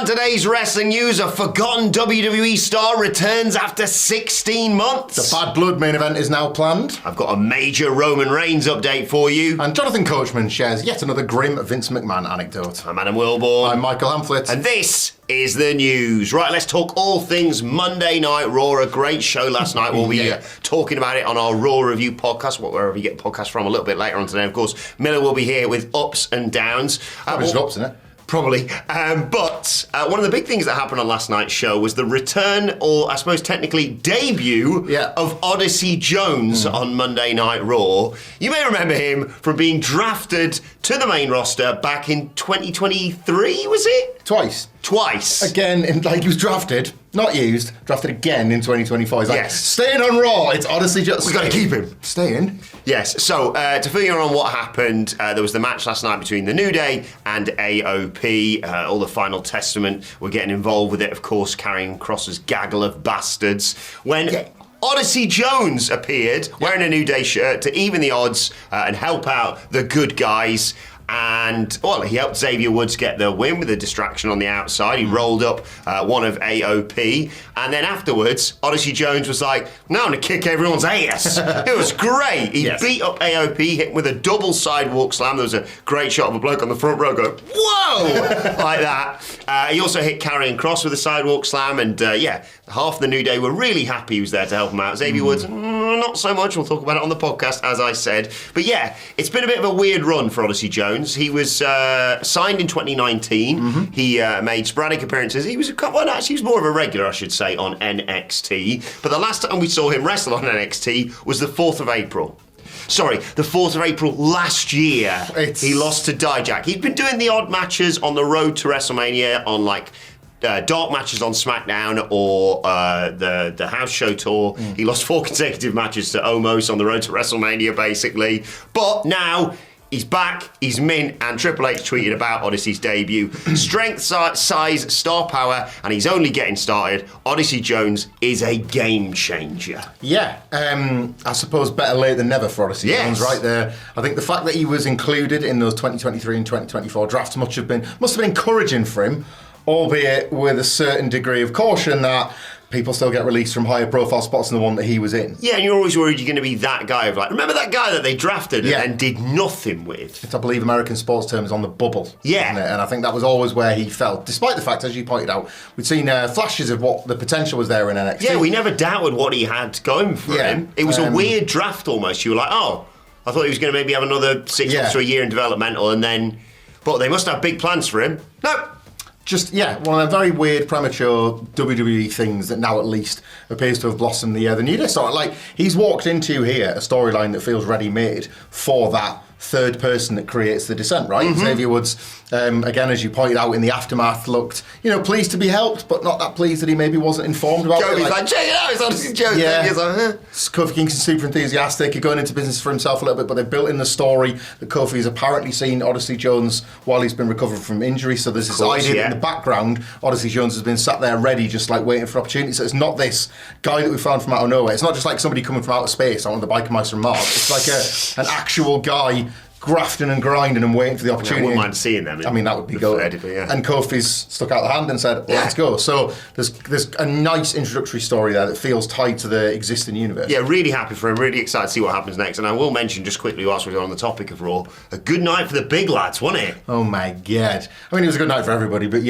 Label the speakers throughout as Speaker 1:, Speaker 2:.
Speaker 1: on today's wrestling news, a forgotten WWE star returns after 16 months.
Speaker 2: The Bad Blood main event is now planned.
Speaker 1: I've got a major Roman Reigns update for you.
Speaker 2: And Jonathan Coachman shares yet another grim Vince McMahon anecdote.
Speaker 1: I'm Adam Wilborn.
Speaker 2: I'm Michael Hamflett.
Speaker 1: And this is the news. Right, let's talk all things Monday Night Raw. A great show last night. We'll be talking about it on our Raw Review podcast, wherever you get the podcast from, a little bit later on today. Of course, Miller will be here with ups and downs.
Speaker 2: There's ups, isn't it?
Speaker 1: Probably. But one of the big things that happened on last night's show was the return, or I suppose technically debut, of Odyssey Jones on Monday Night Raw. You may remember him from being drafted to the main roster back in 2023, was it? Twice.
Speaker 2: Again, he was drafted, not used, drafted again in 2024. He's like, staying on Raw, it's Odyssey Jones.
Speaker 1: We've got to keep him.
Speaker 2: Staying.
Speaker 1: Yes, so to fill you in on what happened, there was the match last night between The New Day and AOP. All the Final Testament were getting involved with it, of course, carrying Cross's gaggle of bastards. When Odyssey Jones appeared, wearing a New Day shirt to even the odds and help out the good guys. And, he helped Xavier Woods get the win with a distraction on the outside. He rolled up one of AOP. And then afterwards, Odyssey Jones was like, now I'm going to kick everyone's ass. It was great. He beat up AOP, hit him with a double sidewalk slam. There was a great shot of a bloke on the front row going, whoa, like that. He also hit Karrion Kross with a sidewalk slam. And, half the New Day were really happy he was there to help him out. Xavier Woods, not so much. We'll talk about it on the podcast, as I said. But it's been a bit of a weird run for Odyssey Jones. He was signed in 2019. He made sporadic appearances. He was he was more of a regular, I should say, on NXT. But the last time we saw him wrestle on NXT was the 4th of April. Sorry, the 4th of April last year. He lost to Dijak. He'd been doing the odd matches on the road to WrestleMania on dark matches on SmackDown or the house show tour. He lost 4 consecutive matches to Omos on the road to WrestleMania, basically. But now he's back, he's mint, and Triple H tweeted about Odyssey's debut. Strength, size, star power, and he's only getting started. Odyssey Jones is a game changer.
Speaker 2: I suppose better late than never for Odyssey Jones right there. I think the fact that he was included in those 2023 and 2024 drafts must have been encouraging for him, albeit with a certain degree of caution that people still get released from higher profile spots than the one that he was in.
Speaker 1: Yeah, and you're always worried you're going to be that guy of remember that guy that they drafted and did nothing with?
Speaker 2: It's, I believe, American sports terms on the bubble.
Speaker 1: Yeah.
Speaker 2: Isn't it? And I think that was always where he felt, despite the fact, as you pointed out, we'd seen flashes of what the potential was there in NXT.
Speaker 1: Yeah, we never doubted what he had going for him. It was a weird draft almost. You were like, I thought he was going to maybe have another 6 months to a year in developmental, and then, but they must have big plans for him. No.
Speaker 2: Just, one of the very weird, premature WWE things that now at least appears to have blossomed the New Day story. He's walked into here a storyline that feels ready-made for that third person that creates the descent, right? Xavier Woods, again, as you pointed out in the aftermath, looked, pleased to be helped, but not that pleased that he maybe wasn't informed about
Speaker 1: it. Check it out, it's Odyssey Jones.
Speaker 2: Kofi Kingston's super enthusiastic, going into business for himself a little bit, but they built in the story that Kofi has apparently seen Odyssey Jones while he's been recovering from injury, so there's this idea that in the background, Odyssey Jones has been sat there ready, just waiting for opportunity. So it's not this guy that we found from out of nowhere. It's not just like somebody coming from outer space on the biker mice from Mars. It's like an actual guy grafting and grinding and waiting for the opportunity.
Speaker 1: I wouldn't mind seeing them.
Speaker 2: That would be good. And Kofi's stuck out the hand and said, let's go. So there's a nice introductory story there that feels tied to the existing universe.
Speaker 1: Yeah, really happy for him, really excited to see what happens next. And I will mention, just quickly whilst we're on the topic of Raw, a good night for the big lads, wasn't it?
Speaker 2: Oh my God. It was a good night for everybody, but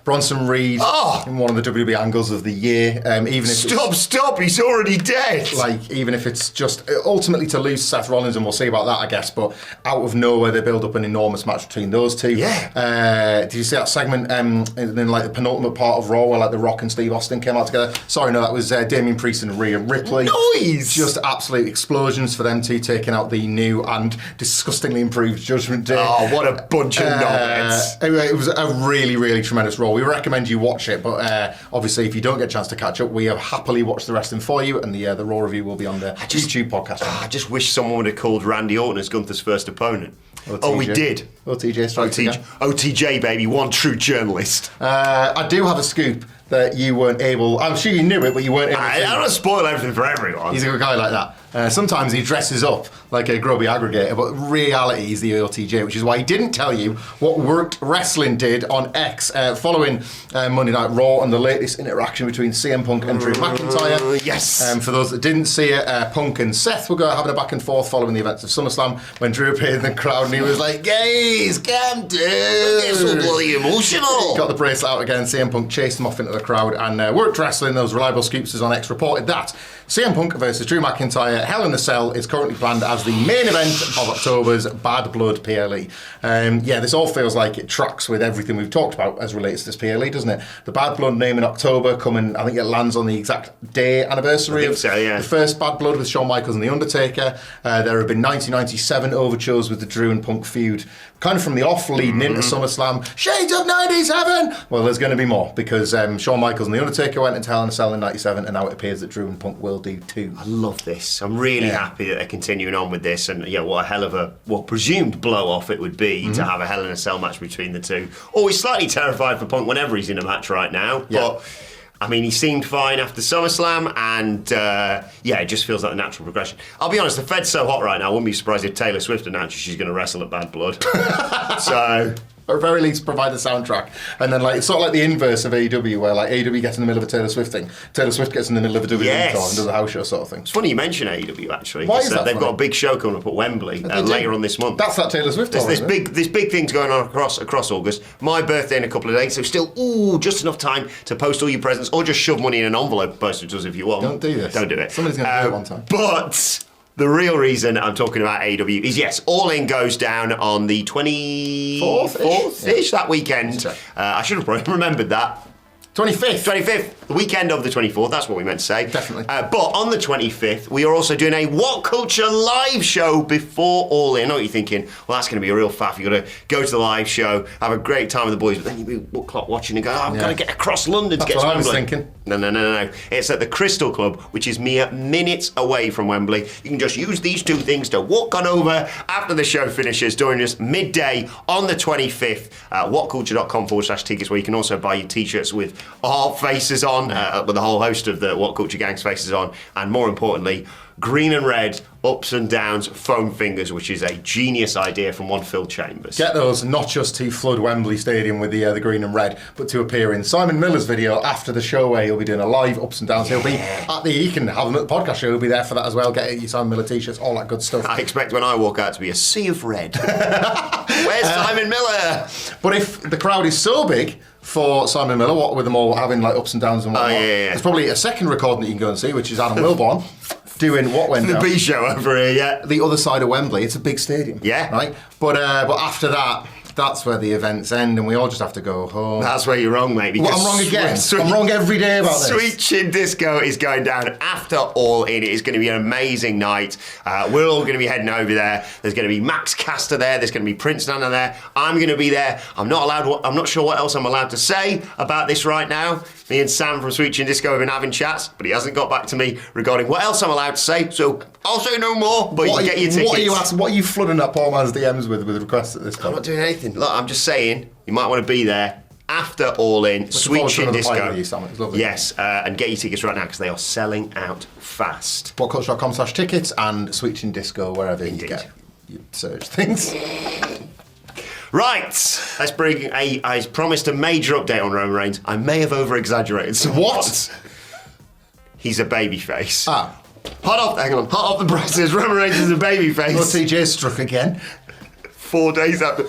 Speaker 2: Bronson Reed in one of the WWE angles of the year. Even if
Speaker 1: Stop, he's already dead.
Speaker 2: Even if it's just ultimately to lose Seth Rollins, and we'll see about that, I guess, but out of nowhere they build up an enormous match between those two. Did you see that segment in the penultimate part of Raw where The Rock and Steve Austin came out together? Sorry, no, that was Damian Priest and Rhea Ripley.
Speaker 1: Noise!
Speaker 2: Just absolute explosions for them two, taking out the new and disgustingly improved Judgment Day.
Speaker 1: Oh, what a bunch of knobheads.
Speaker 2: It was a really, really tremendous Raw. We recommend you watch it, but obviously if you don't get a chance to catch up, we have happily watched the wrestling for you, and the Raw review will be on the YouTube podcast.
Speaker 1: I just wish someone would have called Randy Orton as Gunther's first opponent.
Speaker 2: OTJ.
Speaker 1: We did.
Speaker 2: OTJ strikes again.
Speaker 1: OTJ, baby, one true journalist.
Speaker 2: I do have a scoop that you weren't able... I'm sure you knew it, but you weren't able to...
Speaker 1: I don't spoil everything for everyone.
Speaker 2: He's a good guy like that. Sometimes he dresses up like a grubby aggregator, but reality he's the OTJ, which is why he didn't tell you what Worked Wrestling did on X following Monday Night Raw and the latest interaction between CM Punk and Drew McIntyre.
Speaker 1: Yes.
Speaker 2: For those that didn't see it, Punk and Seth were having a back and forth following the events of SummerSlam when Drew appeared in the crowd and he was like, "Guys, calm down."
Speaker 1: It's so bloody emotional.
Speaker 2: Got the bracelet out again. CM Punk chased him off into the crowd, and Worked Wrestling, those reliable scoopsters on X, reported that CM Punk versus Drew McIntyre Hell in a Cell is currently planned as the main event of October's Bad Blood PLE. This all feels like it tracks with everything we've talked about as relates to this PLE, doesn't it? The Bad Blood name in October coming, I think it lands on the exact day anniversary of the first Bad Blood with Shawn Michaels and The Undertaker. There have been 1997 overtures with the Drew and Punk feud, kind of from the off leading into SummerSlam. Shades of 97! Well, there's going to be more because Shawn Michaels and The Undertaker went into Hell in a Cell in 97, and now it appears that Drew and Punk will do too.
Speaker 1: I love this. I'm really happy that they're continuing on with this, and what a hell of a presumed blow off it would be to have a Hell in a Cell match between the two. Always slightly terrified for Punk whenever he's in a match right now, but I mean, he seemed fine after SummerSlam, and it just feels like the natural progression. I'll be honest, the Fed's so hot right now, I wouldn't be surprised if Taylor Swift announces she's going to wrestle at Bad Blood. So,
Speaker 2: or at very least provide the soundtrack. And then it's sort of like the inverse of AEW, where AEW gets in the middle of a Taylor Swift thing, Taylor Swift gets in the middle of a WWE tour and does a house show sort of thing.
Speaker 1: It's funny you mention AEW actually.
Speaker 2: Why is that
Speaker 1: they've got a big show coming up at Wembley later on this month.
Speaker 2: That's that Taylor Swift tour.
Speaker 1: There's big things going on across August. My birthday in a couple of days, so still just enough time to post all your presents, or just shove money in an envelope and post it to us if you want.
Speaker 2: Don't do this.
Speaker 1: Don't do it.
Speaker 2: Somebody's going to do it one time.
Speaker 1: But the real reason I'm talking about AEW is, yes, All In goes down on the 24th-ish, that weekend. I should have probably remembered that. 25th, the weekend of the 24th, that's what we meant to say.
Speaker 2: Definitely.
Speaker 1: But on the 25th, we are also doing a What Culture live show before All In. I know what you're thinking, well, that's going to be a real faff. You've got to go to the live show, have a great time with the boys, but then you'll be clock watching and go, I've got to get across London to get to Wembley.
Speaker 2: That's what I was thinking.
Speaker 1: No. It's at the Crystal Club, which is mere minutes away from Wembley. You can just use these two things to walk on over after the show finishes during us midday on the 25th. Whatculture.com/tickets, where you can also buy your t-shirts with our faces on, with a whole host of the What Culture Gang's faces on, and more importantly, green and red ups and downs foam fingers, which is a genius idea from one Phil Chambers.
Speaker 2: Get those not just to flood Wembley Stadium with the green and red, but to appear in Simon Miller's video after the show, where he'll be doing a live ups and downs. He'll be you can have him at the podcast show. He'll be there for that as well. Get your Simon Miller t-shirts, all that good stuff.
Speaker 1: I expect when I walk out to be a sea of red. Where's Simon Miller?
Speaker 2: But if the crowd is so big for Simon Miller, what with them all having ups and downs and whatnot, there's probably a second recording that you can go and see, which is Adam Wilborn doing what went down.
Speaker 1: The B show over here,
Speaker 2: the other side of Wembley. It's a big stadium.
Speaker 1: Yeah.
Speaker 2: Right? But after that, that's where the events end, and we all just have to go home.
Speaker 1: That's where you're wrong, mate.
Speaker 2: Well, I'm wrong again. I'm wrong every day about this.
Speaker 1: Sweet Chin Disco is going down after All In. It is going to be an amazing night. We're all going to be heading over there. There's going to be Max Caster there. There's going to be Prince Nana there. I'm going to be there. I'm not sure what else I'm allowed to say about this right now. Me and Sam from Sweet Chin Disco have been having chats, but he hasn't got back to me regarding what else I'm allowed to say. So I'll say no more. But you get your tickets.
Speaker 2: What are you flooding up Paul Man's DMs with requests at this point?
Speaker 1: I'm not doing anything. Look, I'm just saying you might want to be there after All In. Sweet Chin Disco.
Speaker 2: You, Sam. It's lovely.
Speaker 1: Yes, and get your tickets right now because they are selling out fast.
Speaker 2: Whatculture.com/tickets and Sweet Chin Disco wherever you get you search things.
Speaker 1: Right, let's bring I promised a major update on Roman Reigns. I may have over-exaggerated somewhat.
Speaker 2: What?
Speaker 1: He's a babyface.
Speaker 2: Hot
Speaker 1: off the presses, Roman Reigns is a babyface.
Speaker 2: Well, TJ struck again.
Speaker 1: 4 days after...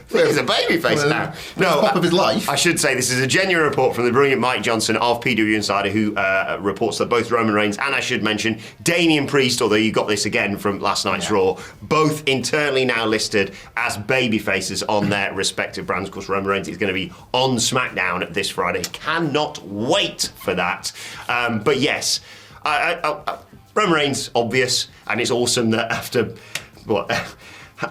Speaker 1: He's a babyface now. No,
Speaker 2: pop of his life.
Speaker 1: I should say this is a genuine report from the brilliant Mike Johnson of PW Insider, who reports that both Roman Reigns and, I should mention, Damian Priest, although you got this again from last night's Raw, both internally now listed as babyfaces on their respective brands. Of course, Roman Reigns is going to be on SmackDown this Friday. Cannot wait for that. But yes, Roman Reigns, obvious, and it's awesome that after...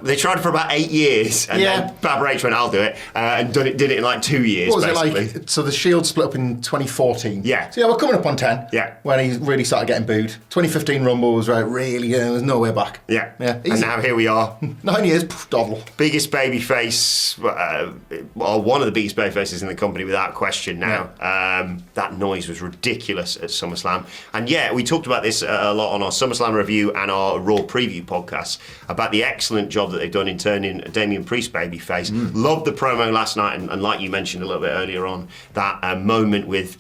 Speaker 1: They tried for about 8 years, and then Bab Rach went, I'll do it, and did it in like 2 years,
Speaker 2: What was
Speaker 1: basically.
Speaker 2: it like? So the Shield split up in 2014.
Speaker 1: Yeah.
Speaker 2: So we're coming up on 10.
Speaker 1: Yeah.
Speaker 2: When he really started getting booed. 2015 Rumble was really, there was no way back.
Speaker 1: Yeah.
Speaker 2: Easy.
Speaker 1: And now here we are.
Speaker 2: 9 years, doddle.
Speaker 1: Biggest babyface, well, one of the biggest babyfaces in the company without question now. Yeah. That noise was ridiculous at SummerSlam. And we talked about this a lot on our SummerSlam review and our Raw preview podcast about the excellent job that they've done in turning Damian Priest babyface. Loved the promo last night, and like you mentioned a little bit earlier on, that moment with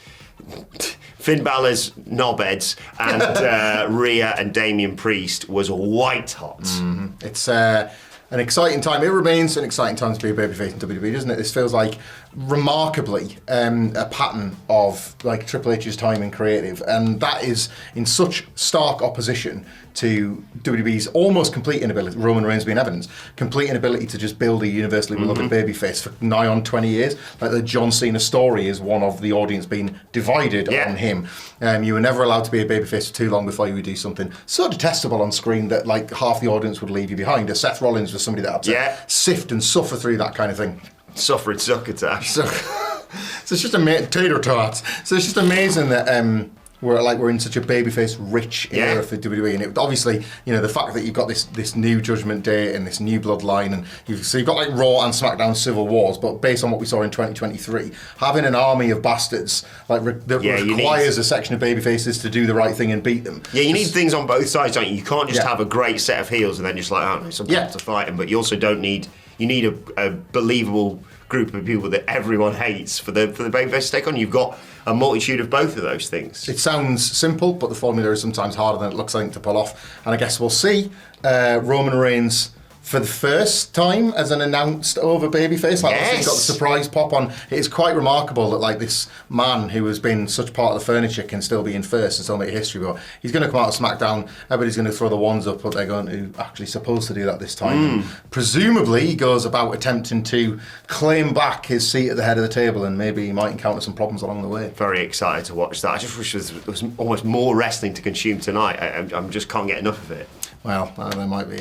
Speaker 1: Finn Balor's knobheads and Rhea and Damian Priest was white hot.
Speaker 2: Mm-hmm. It's an exciting time. It remains an exciting time to be a babyface in WWE, doesn't it? This feels like remarkably a pattern of like Triple H's time in creative, and that is in such stark opposition to WWE's almost complete inability, Roman Reigns being evidence, complete inability to just build a universally beloved babyface for nigh on 20 years. Like the John Cena story is one of the audience being divided on him. You were never allowed to be a babyface for too long before you would do something so detestable on screen that like half the audience would leave you behind. Seth Rollins was somebody that had to sift and suffer through that kind of thing.
Speaker 1: Suffering succotash.
Speaker 2: So it's just amazing. Tater tots. So it's just amazing that we're in such a babyface rich era for WWE, and it obviously, the fact that you've got this new Judgment Day and this new bloodline, and you've got like Raw and SmackDown civil wars, but based on what we saw in 2023, having an army of bastards that requires a section of babyfaces to do the right thing and beat them.
Speaker 1: Yeah, you need things on both sides, don't you? You can't just have a great set of heels and then just like, oh no, some people to fight them, but you also don't need. You need a believable group of people that everyone hates for the babyface to take on. You've got a multitude of both of those things.
Speaker 2: It sounds simple, but the formula is sometimes harder than it looks like to pull off. And I guess we'll see Roman Reigns for the first time as an announced over babyface. Like he's got the surprise pop on. It is quite remarkable that like this man who has been such part of the furniture can still be in first and still make history. But he's going to come out of SmackDown. Everybody's going to throw the wands up, but they're going to actually supposed to do that this time. And presumably he goes about attempting to claim back his seat at the head of the table, and maybe he might encounter some problems along the way.
Speaker 1: Very excited to watch that. I just wish there was almost more wrestling to consume tonight. I just can't get enough of it.
Speaker 2: Well, there might be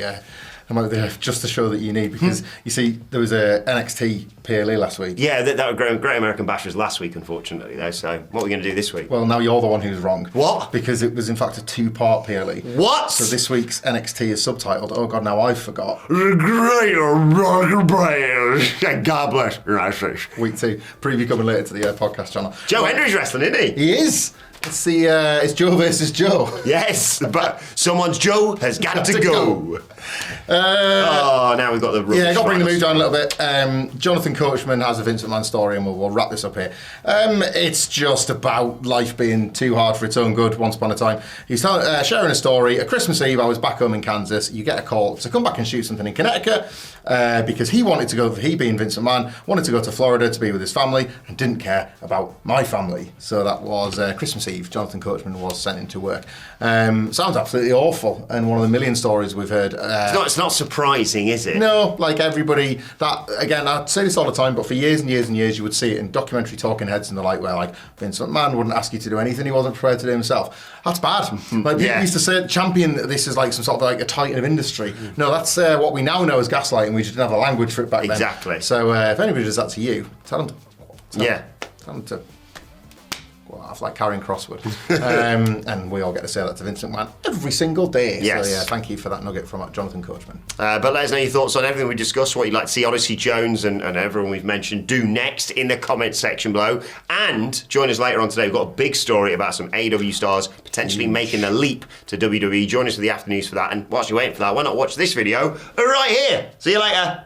Speaker 2: just the show that you need, because you see there was a NXT PLE last week.
Speaker 1: Yeah, that were Great American Bash was last week, unfortunately, though. So what are we going to do this week?
Speaker 2: Well, now you're the one who's wrong.
Speaker 1: What?
Speaker 2: Because it was in fact a 2-part PLE.
Speaker 1: What?
Speaker 2: So this week's NXT is subtitled. Oh God, now I forgot.
Speaker 1: The Great American Bash. God bless United States.
Speaker 2: Week 2 preview coming later to the podcast channel.
Speaker 1: Joe Hendry's wrestling, isn't he?
Speaker 2: He is. It's Joe versus Joe.
Speaker 1: Yes, but someone's Joe has got to go. Now we've got the rubbish.
Speaker 2: Yeah, got to bring the mood down a little bit. Jonathan Coachman has a Vince McMahon story, and we'll wrap this up here. It's just about life being too hard for its own good. Once upon a time, he's sharing a story. At Christmas Eve, I was back home in Kansas. You get a call to come back and shoot something in Connecticut because he wanted to go. He being Vince McMahon wanted to go to Florida to be with his family and didn't care about my family. So that was Christmas Eve. Jonathan Coachman was sent into work. Sounds absolutely awful, and one of the million stories we've heard.
Speaker 1: It's not surprising, is it?
Speaker 2: No, like everybody, that, again, I say this all the time, but for years and years and years, you would see it in documentary talking heads and the like, where like Vince McMahon wouldn't ask you to do anything he wasn't prepared to do himself. That's bad. Like people used to say, champion this is like some sort of like a titan of industry. No, that's what we now know as gaslighting. We just didn't have a language for it back then.
Speaker 1: Exactly.
Speaker 2: So if anybody does that to you, tell them to off like carrying crossword. And we all get to say that to Vince McMahon every single day.
Speaker 1: Yes.
Speaker 2: So yeah, thank you for that nugget from Jonathan Coachman.
Speaker 1: But let us know your thoughts on everything we discussed, what you'd like to see Odyssey Jones and everyone we've mentioned do next in the comments section below. And join us later on today. We've got a big story about some AEW stars potentially making the leap to WWE. Join us for the afternoons for that. And whilst you're waiting for that, why not watch this video right here? See you later.